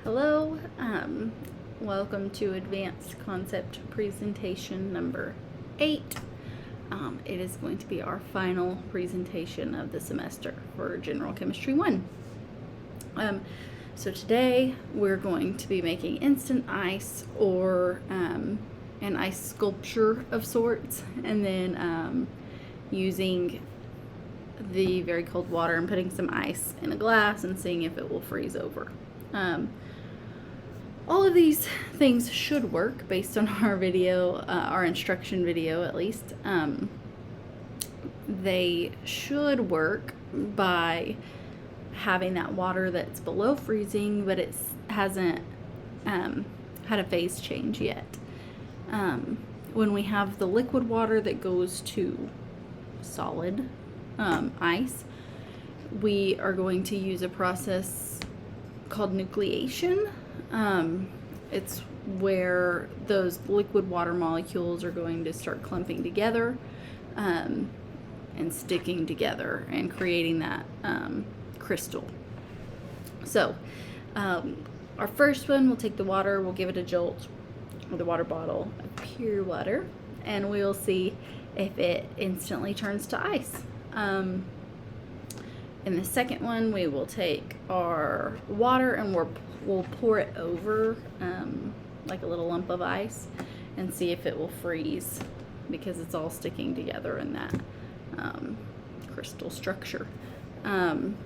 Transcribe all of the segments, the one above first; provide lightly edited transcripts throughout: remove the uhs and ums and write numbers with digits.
Hello, welcome to Advanced Concept Presentation number 8. It is going to be our final presentation of the semester for General Chemistry 1. So today we're going to be making instant ice or an ice sculpture of sorts, and then using the very cold water and putting some ice in a glass and seeing if it will freeze over. All of these things should work based on our video, our instruction video at least. They should work by having that water that's below freezing, but it hasn't had a phase change yet. When we have the liquid water that goes to solid ice, we are going to use a process called nucleation. It's where those liquid water molecules are going to start clumping together and sticking together and creating that crystal. So our first one, we'll take the water, we'll give it a jolt with a water bottle of pure water, and we'll see if it instantly turns to ice. In the second one, we will take our water and we'll pour it over like a little lump of ice and see if it will freeze, because it's all sticking together in that crystal structure. And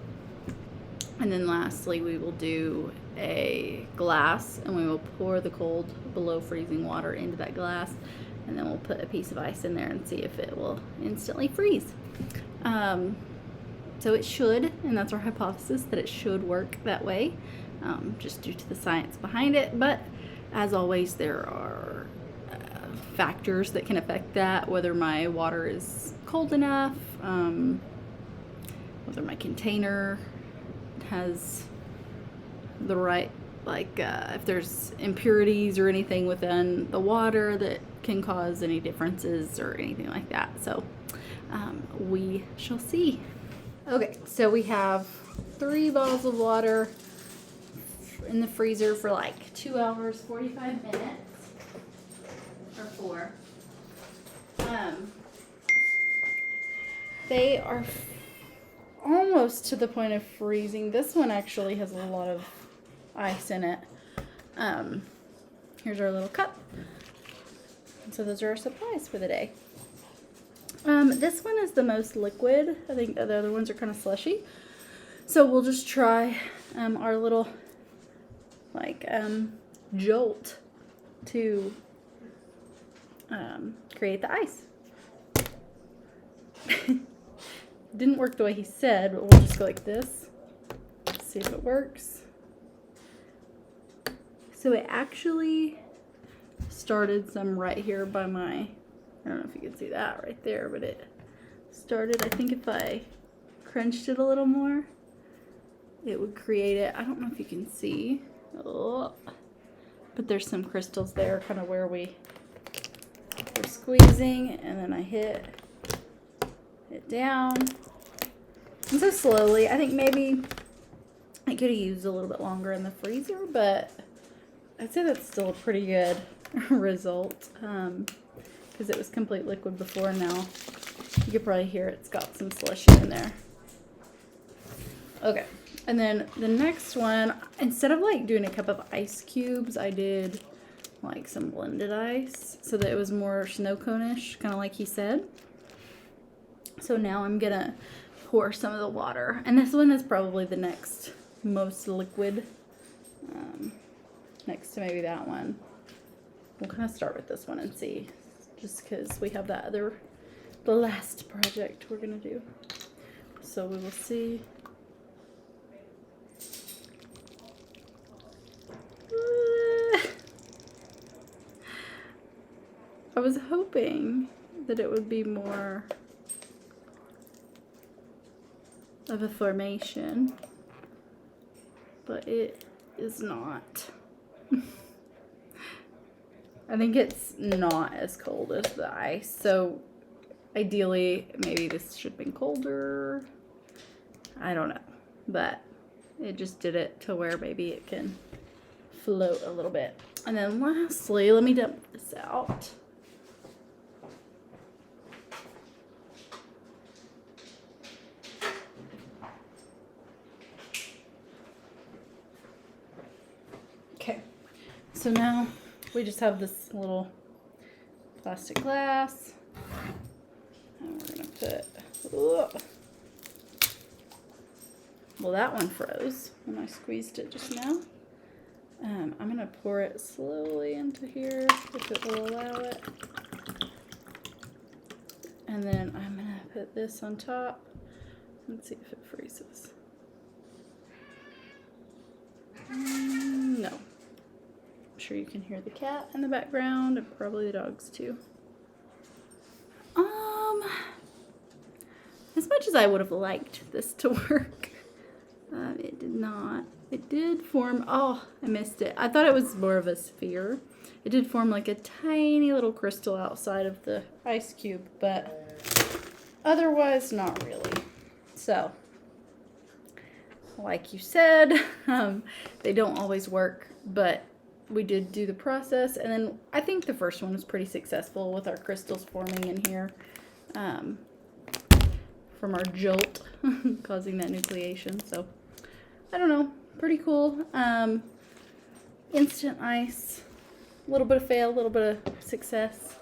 then lastly, we will do a glass and we will pour the cold below freezing water into that glass, and then we'll put a piece of ice in there and see if it will instantly freeze. So it should, and that's our hypothesis, that it should work that way, just due to the science behind it. But as always, there are factors that can affect that, whether my water is cold enough, whether my container has the right, if there's impurities or anything within the water that can cause any differences or anything like that. So we shall see. Okay, so we have 3 bottles of water in the freezer for like 2 hours, 45 minutes, or 4. They are almost to the point of freezing. This one actually has a lot of ice in it. Here's our little cup. So those are our supplies for the day. This one is the most liquid. I think the other ones are kind of slushy. So we'll just try our little jolt to create the ice. Didn't work the way he said, but we'll just go like this. See if it works. So it actually started some right here by my, I don't know if you can see that right there, but it started, I think if I crunched it a little more, it would create it. I don't know if you can see, but there's some crystals there, kind of where we're squeezing, and then I hit it down. And so slowly, I think maybe I could have used a little bit longer in the freezer, but I'd say that's still a pretty good result. Because it was complete liquid before, and now you could probably hear it's got some slushy in there. Okay, and then the next one, instead of doing a cup of ice cubes, I did some blended ice so that it was more snow cone-ish, kind of like he said. So now I'm gonna pour some of the water, and this one is probably the next most liquid, next to maybe that one. We'll kind of start with this one and see, just because we have the last project we're going to do. So we will see. I was hoping that it would be more of a formation, but it is not. I think it's not as cold as the ice, so ideally maybe this should have been colder. I don't know, but it just did it to where maybe it can float a little bit. And then lastly, let me dump this out. Okay, so now we just have this little plastic glass. And we're gonna put, well, that one froze when I squeezed it just now. I'm gonna pour it slowly into here if it will allow it. And then I'm gonna put this on top. Let's see if it freezes. No. I'm sure you can hear the cat in the background and probably the dogs too. As much as I would have liked this to work, it did not. It did form, oh, I missed it. I thought it was more of a sphere. It did form like a tiny little crystal outside of the ice cube, but otherwise not really. So, like you said, they don't always work, but we did do the process, and then I think the first one was pretty successful with our crystals forming in here from our jolt causing that nucleation. So I don't know, pretty cool. Instant ice, a little bit of fail, a little bit of success.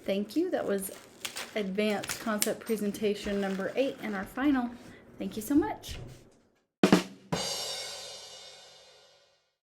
Thank you. That was advanced concept presentation number 8 and our final. Thank you so much.